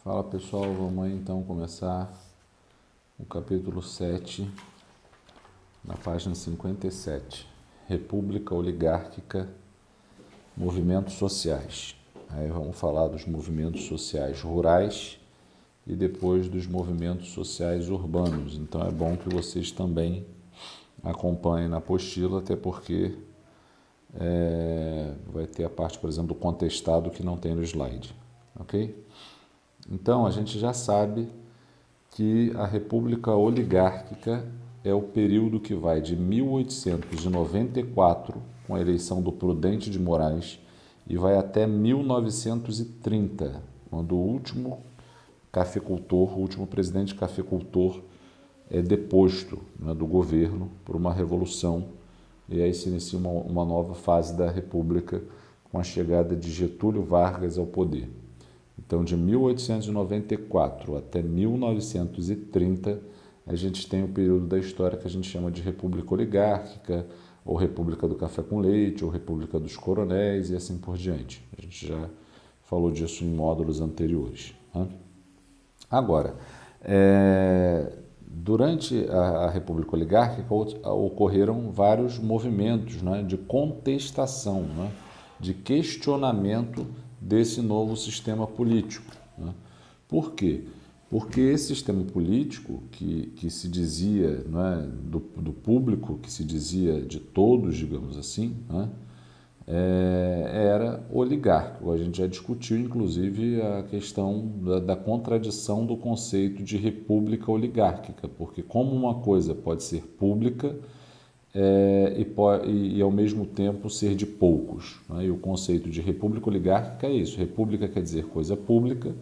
Fala pessoal, vamos aí então começar o capítulo 7, na página 57. República Oligárquica, Movimentos Sociais. Aí vamos falar dos movimentos sociais rurais e depois dos movimentos sociais urbanos. Então é bom que vocês também acompanhem na apostila, até porque vai ter a parte, por exemplo, do contestado que não tem no slide, ok? Então a gente já sabe que a República Oligárquica é o período que vai de 1894, com a eleição do Prudente de Moraes, e vai até 1930, quando o último cafeicultor, o último presidente cafeicultor é deposto, né, do governo por uma revolução, e aí se inicia uma nova fase da República com a chegada de Getúlio Vargas ao poder. Então, de 1894 até 1930, a gente tem o período da história que a gente chama de República Oligárquica, ou República do Café com Leite, ou República dos Coronéis, e assim por diante. A gente já falou disso em módulos anteriores. Né? Agora, durante a República Oligárquica ocorreram vários movimentos, né, de contestação, né, de questionamento desse novo sistema político. Né? Por quê? Porque esse sistema político que se dizia, né, do público, que se dizia de todos, digamos assim, né, era oligárquico. A gente já discutiu, inclusive, a questão da contradição do conceito de república oligárquica, porque como uma coisa pode ser pública e ao mesmo tempo ser de poucos. Né? E o conceito de república oligárquica é isso. República quer dizer coisa pública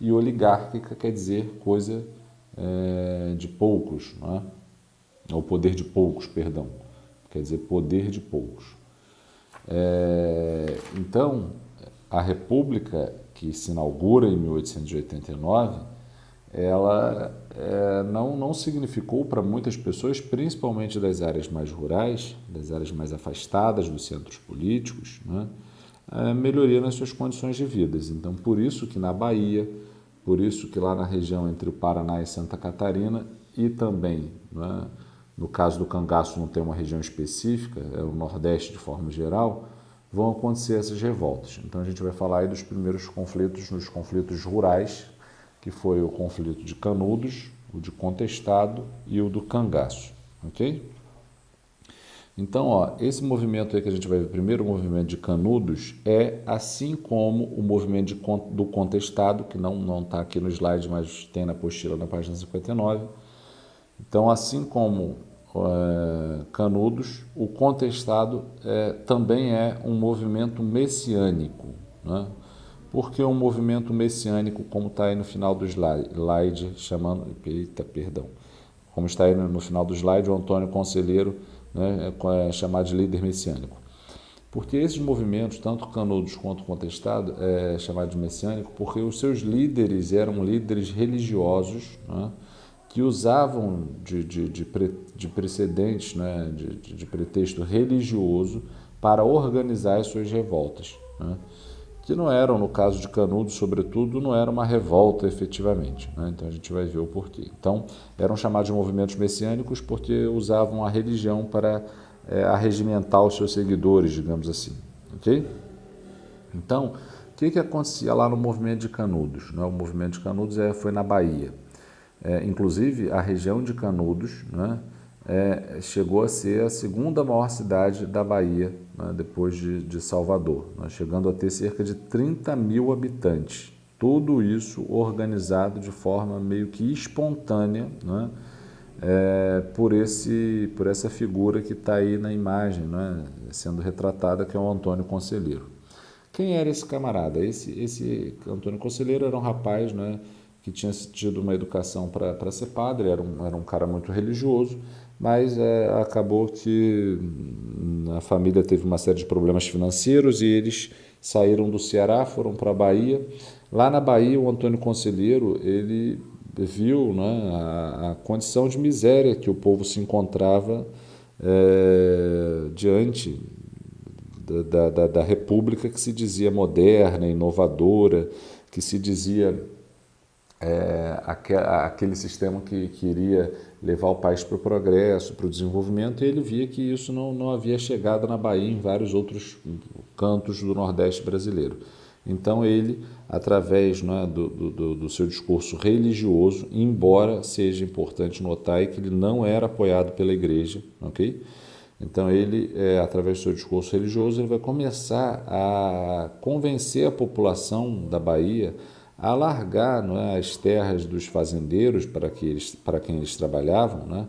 e oligárquica quer dizer coisa de poucos, né? Ou poder de poucos, perdão. Quer dizer poder de poucos. Então, a República que se inaugura em 1889, ela não significou para muitas pessoas, principalmente das áreas mais rurais, das áreas mais afastadas dos centros políticos, né, melhoria nas suas condições de vida. Então, por isso que na Bahia, por isso que lá na região entre o Paraná e Santa Catarina, e também, né, no caso do cangaço não tem uma região específica, é o Nordeste de forma geral, vão acontecer essas revoltas. Então a gente vai falar aí dos primeiros conflitos, nos conflitos rurais, que foi o conflito de Canudos, o de Contestado e o do cangaço, ok? Então, esse movimento aí que a gente vai ver primeiro, o movimento de Canudos, é assim como o movimento do Contestado, que não está aqui no slide, mas tem na apostila na página 59. Então, assim como Canudos, o Contestado também é um movimento messiânico. Né? Por que um movimento messiânico, como está aí no final do slide, como está aí no final do slide, o Antônio Conselheiro, né, é chamado de líder messiânico. Porque esses movimentos, tanto Canudos quanto Contestado, é chamado de messiânico, porque os seus líderes eram líderes religiosos, né, que usavam de precedentes, né, de pretexto religioso para organizar as suas revoltas. Né, que não eram, no caso de Canudos, sobretudo, não era uma revolta efetivamente. Né? Então a gente vai ver o porquê. Então, eram chamados de movimentos messiânicos porque usavam a religião para arregimentar os seus seguidores, digamos assim. Ok? Então, o que acontecia lá no movimento de Canudos? Né? O movimento de Canudos foi na Bahia. Inclusive, a região de Canudos, né, chegou a ser a segunda maior cidade da Bahia, né, depois de Salvador, né, chegando a ter cerca de 30 mil habitantes. Tudo isso organizado de forma meio que espontânea, né, por essa figura que está aí na imagem, né, sendo retratada, que é o Antônio Conselheiro. Quem era esse camarada? Esse Antônio Conselheiro era um rapaz, né, que tinha tido uma educação para ser padre, era um cara muito religioso, mas acabou que a família teve uma série de problemas financeiros e eles saíram do Ceará, foram para a Bahia. Lá na Bahia, o Antônio Conselheiro, ele viu, né, a condição de miséria que o povo se encontrava diante da república que se dizia moderna, inovadora, que se dizia aquele sistema que queria levar o país para o progresso, para o desenvolvimento, e ele via que isso não havia chegado na Bahia e em vários outros cantos do Nordeste brasileiro. Então ele, através, né, do seu discurso religioso, embora seja importante notar que ele não era apoiado pela igreja, ok? Então ele, através do seu discurso religioso, ele vai começar a convencer a população da Bahia a largar, não é, as terras dos fazendeiros para quem eles trabalhavam, né,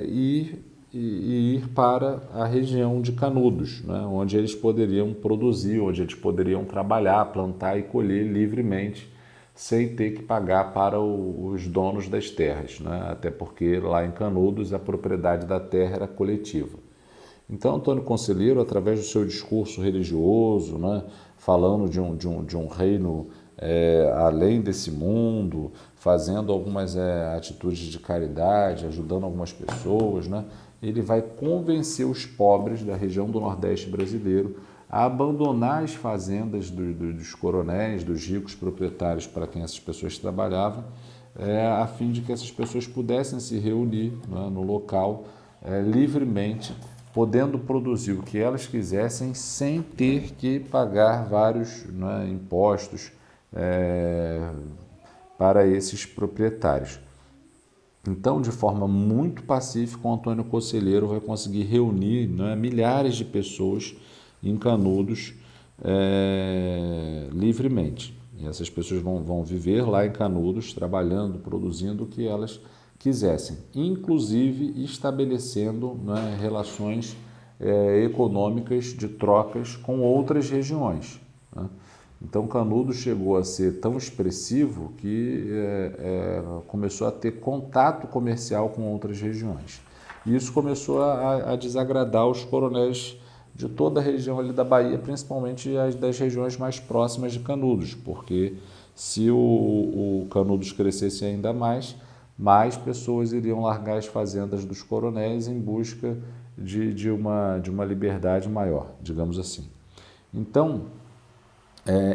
e ir para a região de Canudos, né, onde eles poderiam produzir, onde eles poderiam trabalhar, plantar e colher livremente, sem ter que pagar para os donos das terras, né, até porque lá em Canudos a propriedade da terra era coletiva. Então, Antônio Conselheiro, através do seu discurso religioso, né, falando de um reino além desse mundo, fazendo algumas atitudes de caridade, ajudando algumas pessoas, né, ele vai convencer os pobres da região do Nordeste brasileiro a abandonar as fazendas dos coronéis, dos ricos proprietários para quem essas pessoas trabalhavam, a fim de que essas pessoas pudessem se reunir, né, no local livremente, podendo produzir o que elas quisessem sem ter que pagar vários, né, impostos para esses proprietários. Então, de forma muito pacífica, o Antônio Conselheiro vai conseguir reunir, né, milhares de pessoas em Canudos livremente. E essas pessoas vão viver lá em Canudos, trabalhando, produzindo o que elas quisessem, inclusive estabelecendo, né, relações econômicas de trocas com outras regiões, né? Então, Canudos chegou a ser tão expressivo que começou a ter contato comercial com outras regiões. E isso começou a desagradar os coronéis de toda a região ali da Bahia, principalmente as das regiões mais próximas de Canudos, porque se o Canudos crescesse ainda mais pessoas iriam largar as fazendas dos coronéis em busca de uma liberdade maior, digamos assim. Então,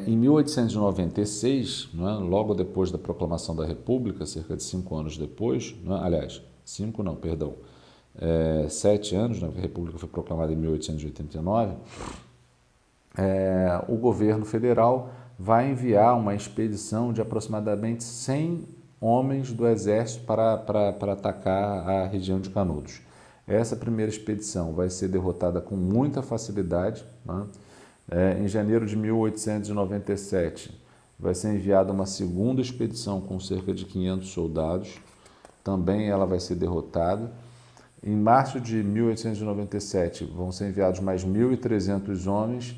em 1896, né, logo depois da proclamação da República, cerca de 5 anos depois, né, aliás, 5 não, perdão, 7 anos, né, porque a República foi proclamada em 1889, o governo federal vai enviar uma expedição de aproximadamente 100 homens do Exército para atacar a região de Canudos. Essa primeira expedição vai ser derrotada com muita facilidade, né? Em janeiro de 1897, vai ser enviada uma segunda expedição com cerca de 500 soldados. Também ela vai ser derrotada. Em março de 1897, vão ser enviados mais 1.300 homens,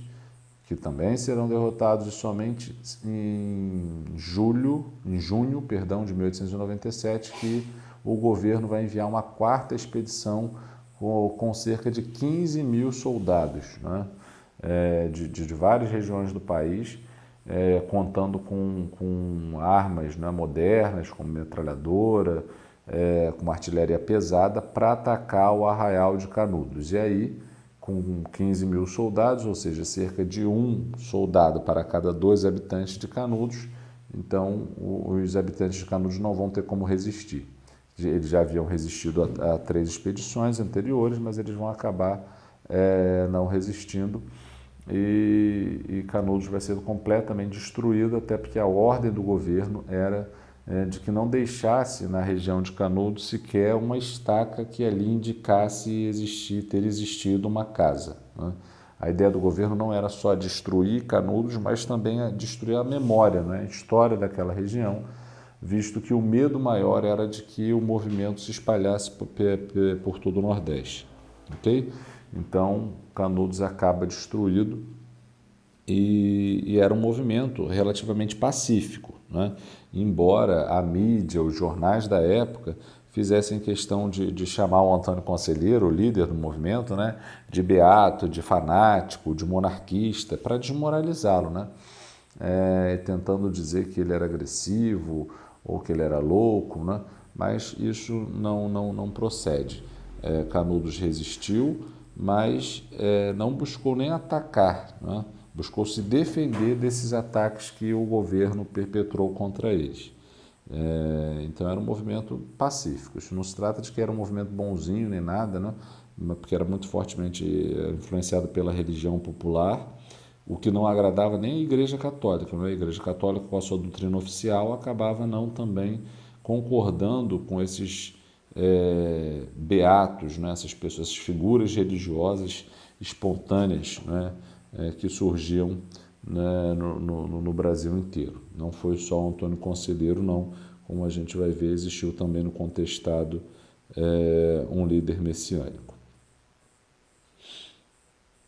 que também serão derrotados, e somente em junho, de 1897, que o governo vai enviar uma quarta expedição com cerca de 15 mil soldados, né? De várias regiões do país, contando com armas, né, modernas, como metralhadora, com artilharia pesada, para atacar o arraial de Canudos. E aí, com 15 mil soldados, ou seja, cerca de um soldado para cada 2 habitantes de Canudos, então os habitantes de Canudos não vão ter como resistir. Eles já haviam resistido a 3 expedições anteriores, mas eles vão acabar não resistindo. E Canudos vai ser completamente destruído, até porque a ordem do governo era de que não deixasse na região de Canudos sequer uma estaca que ali indicasse ter existido uma casa, né? A ideia do governo não era só destruir Canudos, mas também destruir a memória, né, a história daquela região, visto que o medo maior era de que o movimento se espalhasse por todo o Nordeste. Ok? Então, Canudos acaba destruído e era um movimento relativamente pacífico, né? Embora a mídia, os jornais da época fizessem questão de chamar o Antônio Conselheiro, o líder do movimento, né, de beato, de fanático, de monarquista, para desmoralizá-lo, né? Tentando dizer que ele era agressivo ou que ele era louco, né? Mas isso não procede. Canudos resistiu, mas não buscou nem atacar, né, buscou se defender desses ataques que o governo perpetrou contra eles. Então era um movimento pacífico. Isso não se trata de que era um movimento bonzinho nem nada, né? Porque era muito fortemente influenciado pela religião popular, o que não agradava nem a Igreja Católica. Né? A Igreja Católica, com a sua doutrina oficial, acabava não também concordando com esses beatos, né? Essas pessoas, essas figuras religiosas espontâneas, né? Que surgiam, né? no Brasil inteiro. Não foi só o Antônio Conselheiro, não. Como a gente vai ver, existiu também no contestado um líder messiânico.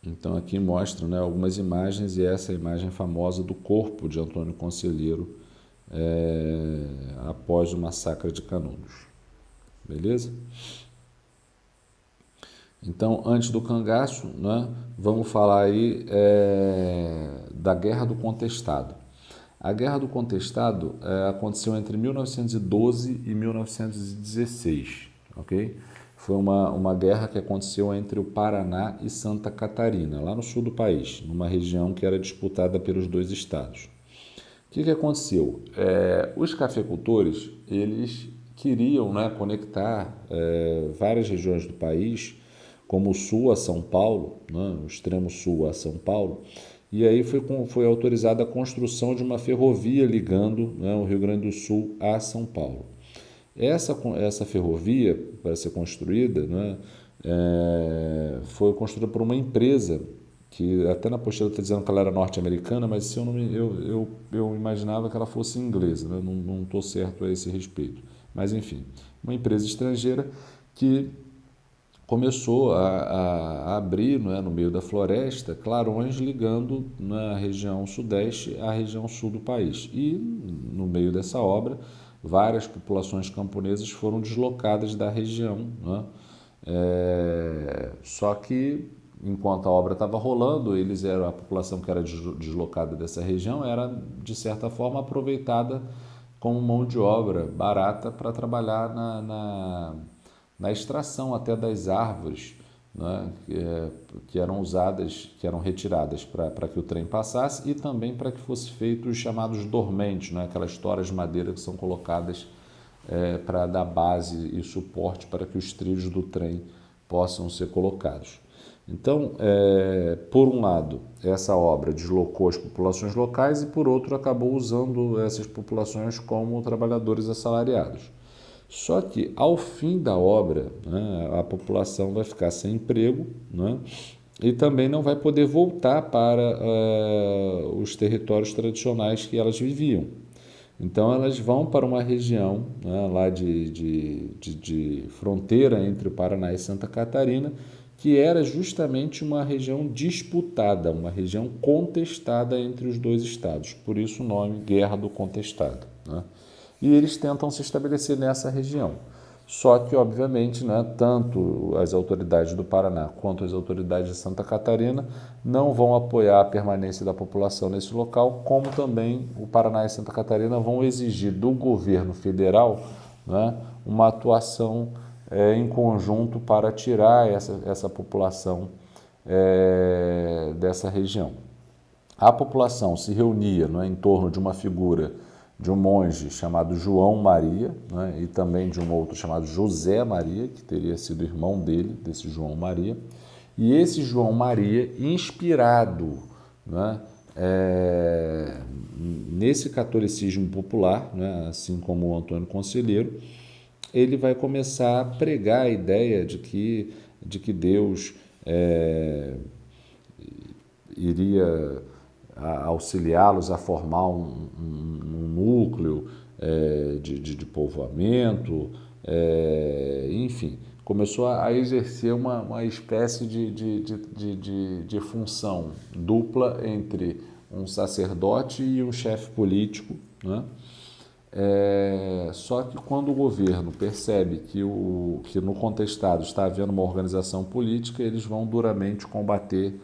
Então aqui mostra, né, algumas imagens, e essa imagem famosa do corpo de Antônio Conselheiro após o massacre de Canudos. Beleza? Então, antes do cangaço, né, vamos falar aí da Guerra do Contestado. A Guerra do Contestado aconteceu entre 1912 e 1916, ok? Foi uma guerra que aconteceu entre o Paraná e Santa Catarina, lá no sul do país, numa região que era disputada pelos dois estados. O que aconteceu? Os cafeicultores, eles queriam, né, conectar várias regiões do país, como o sul a São Paulo, né, o extremo sul a São Paulo, e aí foi autorizada a construção de uma ferrovia ligando, né, o Rio Grande do Sul a São Paulo. Essa ferrovia, para ser construída, né, foi construída por uma empresa que até na postura está dizendo que ela era norte-americana, mas se eu imaginava que ela fosse inglesa, né? Não estou certo a esse respeito. Mas enfim, uma empresa estrangeira que começou a abrir, né, no meio da floresta, clarões ligando na região sudeste à região sul do país. E no meio dessa obra, várias populações camponesas foram deslocadas da região, né? Só que enquanto a obra estava rolando, a população que era deslocada dessa região era de certa forma aproveitada como mão de obra barata para trabalhar na extração até das árvores, né, que eram usadas, que eram retiradas para que o trem passasse, e também para que fosse feito os chamados dormentes, né, aquelas toras de madeira que são colocadas para dar base e suporte para que os trilhos do trem possam ser colocados. Então, por um lado, essa obra deslocou as populações locais e, por outro, acabou usando essas populações como trabalhadores assalariados. Só que, ao fim da obra, né, a população vai ficar sem emprego, né, e também não vai poder voltar para os territórios tradicionais que elas viviam. Então elas vão para uma região, né, lá de fronteira entre o Paraná e Santa Catarina, que era justamente uma região disputada, uma região contestada entre os dois estados. Por isso o nome Guerra do Contestado, né? E eles tentam se estabelecer nessa região. Só que, obviamente, né, tanto as autoridades do Paraná quanto as autoridades de Santa Catarina não vão apoiar a permanência da população nesse local, como também o Paraná e Santa Catarina vão exigir do governo federal, né, uma atuação em conjunto para tirar essa população dessa região. A população se reunia, né, em torno de uma figura de um monge chamado João Maria, né, e também de um outro chamado José Maria, que teria sido irmão dele, desse João Maria. E esse João Maria, inspirado, né, nesse catolicismo popular, né, assim como o Antônio Conselheiro, ele vai começar a pregar a ideia de que Deus iria auxiliá-los a formar um núcleo de povoamento, enfim, começou a exercer uma espécie de função dupla entre um sacerdote e um chefe político, né? Só que quando o governo percebe que no contestado está havendo uma organização política, eles vão duramente combater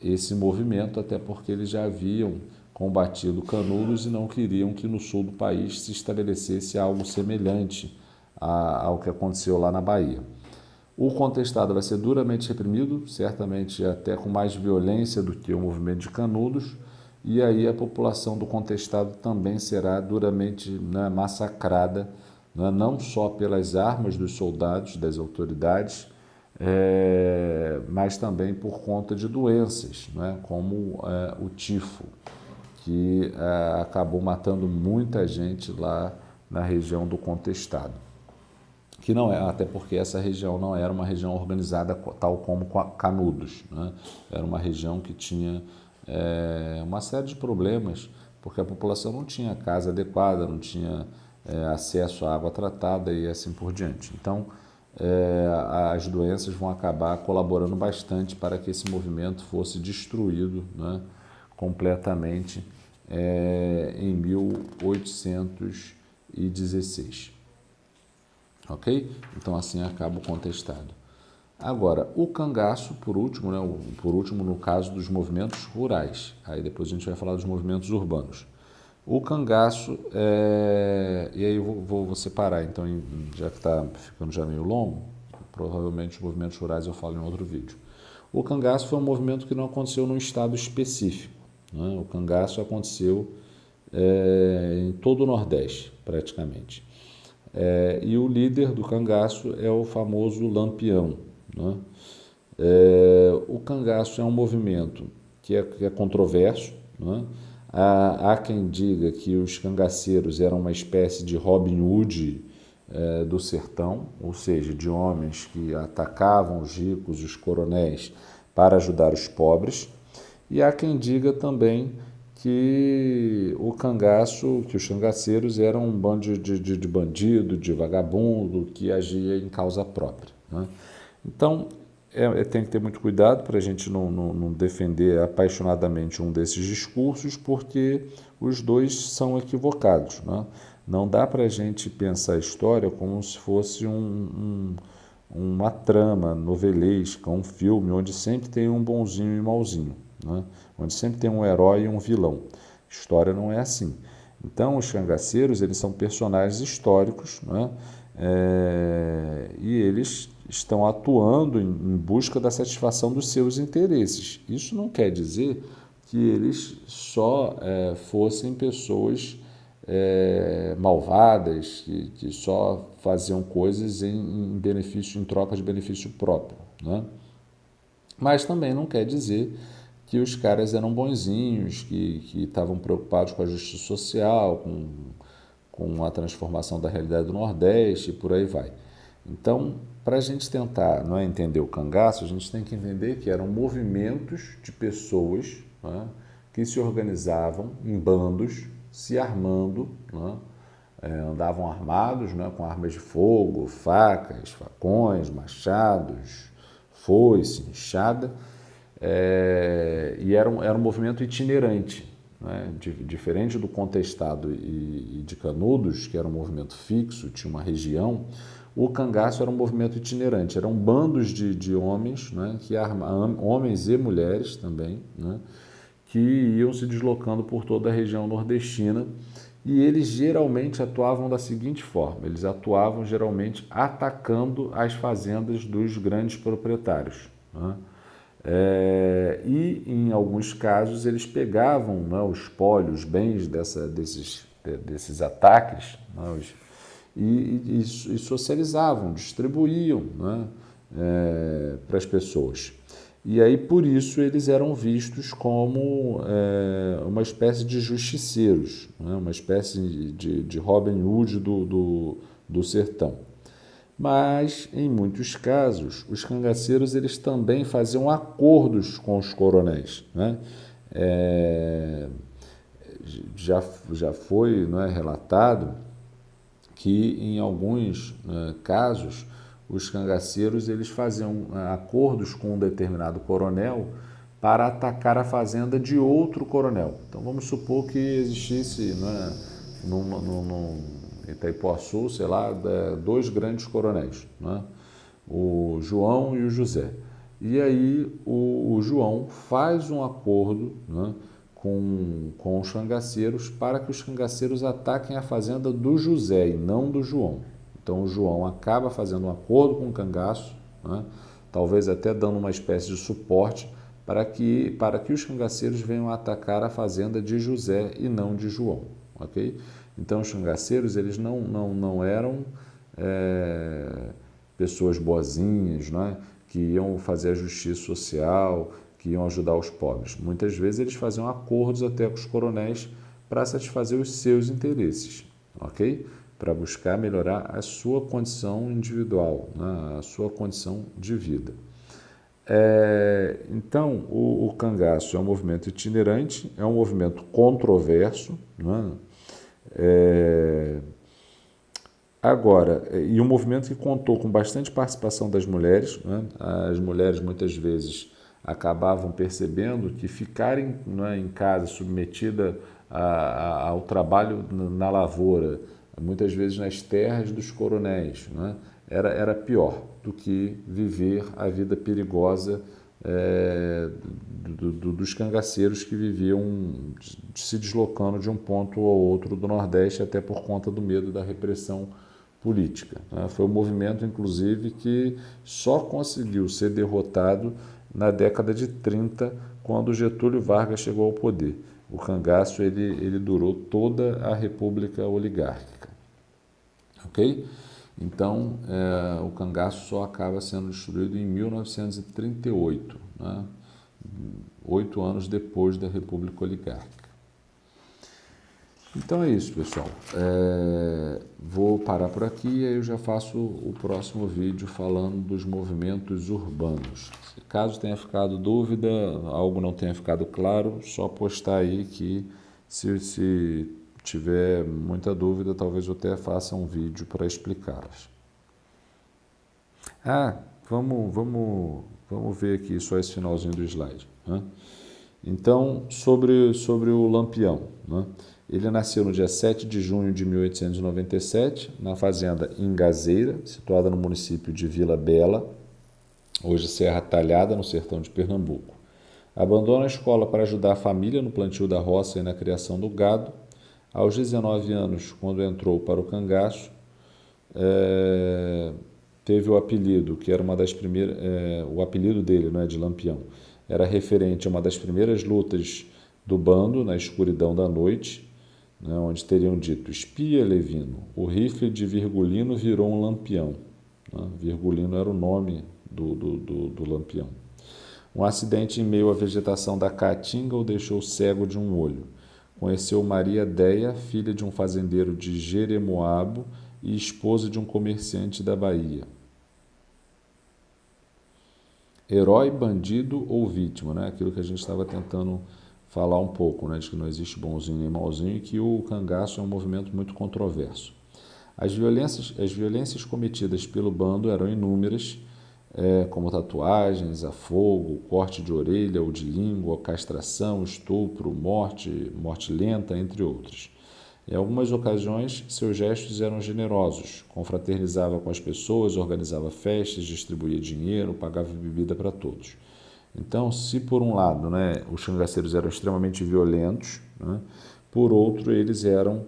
esse movimento, até porque eles já haviam combatido Canudos e não queriam que no sul do país se estabelecesse algo semelhante ao que aconteceu lá na Bahia. O contestado vai ser duramente reprimido, certamente até com mais violência do que o movimento de Canudos, e aí a população do contestado também será duramente, né, massacrada, né, não só pelas armas dos soldados, das autoridades, mas também por conta de doenças, né, como o tifo, que acabou matando muita gente lá na região do contestado. Que não é, até porque essa região não era uma região organizada tal como Canudos, né? Era uma região que tinha uma série de problemas, porque a população não tinha casa adequada, não tinha acesso à água tratada e assim por diante. Então, as doenças vão acabar colaborando bastante para que esse movimento fosse destruído, né, completamente em 1816. Ok? Então assim acaba o contestado. Agora, o cangaço, por último, né, por último no caso dos movimentos rurais. Aí depois a gente vai falar dos movimentos urbanos. O cangaço, e aí eu vou separar, então, já que está ficando já meio longo, provavelmente os movimentos rurais eu falo em outro vídeo. O cangaço foi um movimento que não aconteceu num estado específico, né? O cangaço aconteceu em todo o Nordeste, praticamente. E o líder do cangaço é o famoso Lampião, né? O cangaço é um movimento que é controverso, né? Há quem diga que os cangaceiros eram uma espécie de Robin Hood do sertão, ou seja, de homens que atacavam os ricos, os coronéis, para ajudar os pobres. E há quem diga também que que os cangaceiros eram um bando de bandido, de vagabundo, que agia em causa própria, né? Então, tem que ter muito cuidado para a gente não defender apaixonadamente um desses discursos, porque os dois são equivocados, né? Não dá para a gente pensar a história como se fosse uma trama novelesca, um filme, onde sempre tem um bonzinho e um mauzinho, né? Onde sempre tem um herói e um vilão. História não é assim. Então, os cangaceiros, eles são personagens históricos, né? E eles estão atuando em busca da satisfação dos seus interesses. Isso não quer dizer que eles só fossem pessoas malvadas, que só faziam coisas em benefício, em troca de benefício próprio, né? Mas também não quer dizer que os caras eram bonzinhos, que estavam preocupados com a justiça social, com a transformação da realidade do Nordeste e por aí vai. Então, para a gente tentar, não é, entender o cangaço, a gente tem que entender que eram movimentos de pessoas, né, que se organizavam em bandos, se armando, né, andavam armados, né, com armas de fogo, facas, facões, machados, foice, enxada, e era um movimento itinerante, né? Diferente do contestado e de Canudos, que era um movimento fixo, tinha uma região. O cangaço era um movimento itinerante, eram bandos de homens, né, homens e mulheres também, né, que iam se deslocando por toda a região nordestina, e eles geralmente atuavam da seguinte forma: eles atuavam geralmente atacando as fazendas dos grandes proprietários, né? E em alguns casos eles pegavam, né, os espólios, os bens desses ataques, né, e socializavam, distribuíam, né, para as pessoas. E aí, por isso, eles eram vistos como uma espécie de justiceiros, né? Uma espécie de Robin Hood do sertão. Mas, em muitos casos, os cangaceiros eles também faziam acordos com os coronéis, né? Já foi, não é, relatado que, em alguns casos, os cangaceiros eles faziam acordos com um determinado coronel para atacar a fazenda de outro coronel. Então vamos supor que existisse, né, no Itaipuaçu, sei lá, dois grandes coronéis, né, o João e o José. E aí o João faz um acordo, né, com os cangaceiros para que os cangaceiros ataquem a fazenda do José e não do João. Então o João acaba fazendo um acordo com o cangaço, né? Talvez até dando uma espécie de suporte para que os cangaceiros venham atacar a fazenda de José e não de João, ok? Então os cangaceiros eles não eram pessoas boazinhas, né? Que iam fazer a justiça social, que iam ajudar os pobres. Muitas vezes eles faziam acordos até com os coronéis para satisfazer os seus interesses, ok? Para buscar melhorar a sua condição individual, né? A sua condição de vida. Então, o cangaço é um movimento itinerante, é um movimento controverso, né? Agora, e um movimento que contou com bastante participação das mulheres, né? As mulheres muitas vezes acabavam percebendo que ficarem, né, em casa submetida ao trabalho na lavoura, muitas vezes nas terras dos coronéis, né? Era pior do que viver a vida perigosa dos cangaceiros que viviam se deslocando de um ponto ao outro do Nordeste, até por conta do medo da repressão política, né? Foi um movimento, inclusive, que só conseguiu ser derrotado na década de 30, quando Getúlio Vargas chegou ao poder. O cangaço ele durou toda a República Oligárquica, ok? Então, o cangaço só acaba sendo destruído em 1938, né? 8 anos depois da República Oligárquica. Então é isso, pessoal. Vou parar por aqui e aí eu já faço o próximo vídeo falando dos movimentos urbanos. Se caso tenha ficado dúvida, algo não tenha ficado claro, só postar aí que se tiver muita dúvida, talvez eu até faça um vídeo para explicá-las. Vamos ver aqui só esse finalzinho do slide, né? Então, sobre o Lampião, né? Ele nasceu no dia 7 de junho de 1897, na fazenda Ingazeira, situada no município de Vila Bela, hoje Serra Talhada, no sertão de Pernambuco. Abandona a escola para ajudar a família no plantio da roça e na criação do gado. Aos 19 anos, quando entrou para o cangaço, teve o apelido, que era uma das primeiras, o apelido dele, não é, de Lampião, era referente a uma das primeiras lutas do bando na escuridão da noite, né, onde teriam dito: espia Levino, o rifle de Virgulino virou um lampião. Né? Virgulino era o nome do Lampião. Um acidente em meio à vegetação da Caatinga o deixou cego de um olho. Conheceu Maria Deia, filha de um fazendeiro de Jeremoabo e esposa de um comerciante da Bahia. Herói, bandido ou vítima, né? Aquilo que a gente estava tentando falar um pouco, né? De que não existe bonzinho nem mauzinho e que o cangaço é um movimento muito controverso. As violências cometidas pelo bando eram inúmeras, como tatuagens, afogo, corte de orelha ou de língua, castração, estupro, morte lenta, entre outros. Em algumas ocasiões, seus gestos eram generosos, confraternizava com as pessoas, organizava festas, distribuía dinheiro, pagava bebida para todos. Então, se por um lado, né, os cangaceiros eram extremamente violentos, né, por outro, eles eram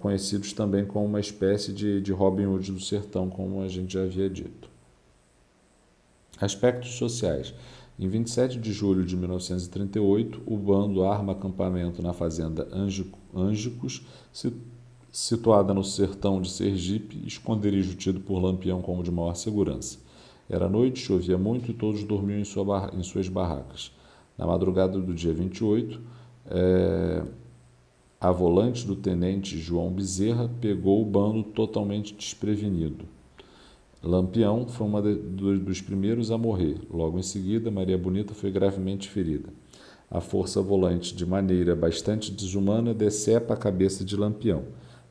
conhecidos também como uma espécie de Robin Hood do sertão, como a gente já havia dito. Aspectos sociais. Em 27 de julho de 1938, o bando arma acampamento na fazenda Ângicos, situada no sertão de Sergipe, esconderijo tido por Lampião como de maior segurança. Era noite, chovia muito e todos dormiam em suas barracas. Na madrugada do dia 28, a volante do tenente João Bezerra pegou o bando totalmente desprevenido. Lampião foi uma dos primeiros a morrer. Logo em seguida, Maria Bonita foi gravemente ferida. A força volante, de maneira bastante desumana, decepa a cabeça de Lampião.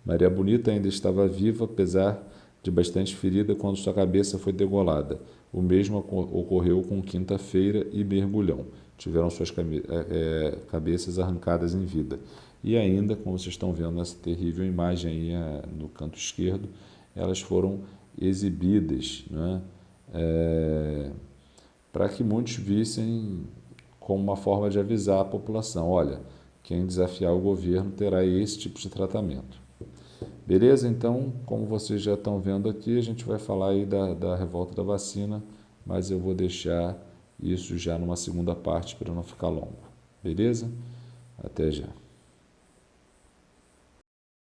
Maria Bonita ainda estava viva, apesar de bastante ferida, quando sua cabeça foi degolada. O mesmo ocorreu com Quinta-feira e Mergulhão. Tiveram suas cabeças arrancadas em vida. E ainda, como vocês estão vendo nessa terrível imagem aí no canto esquerdo, elas foram exibidas, né, para que muitos vissem como uma forma de avisar a população: olha, quem desafiar o governo terá esse tipo de tratamento. Beleza? Então, como vocês já estão vendo aqui, a gente vai falar aí da revolta da vacina, mas eu vou deixar isso já numa segunda parte para não ficar longo. Beleza? Até já.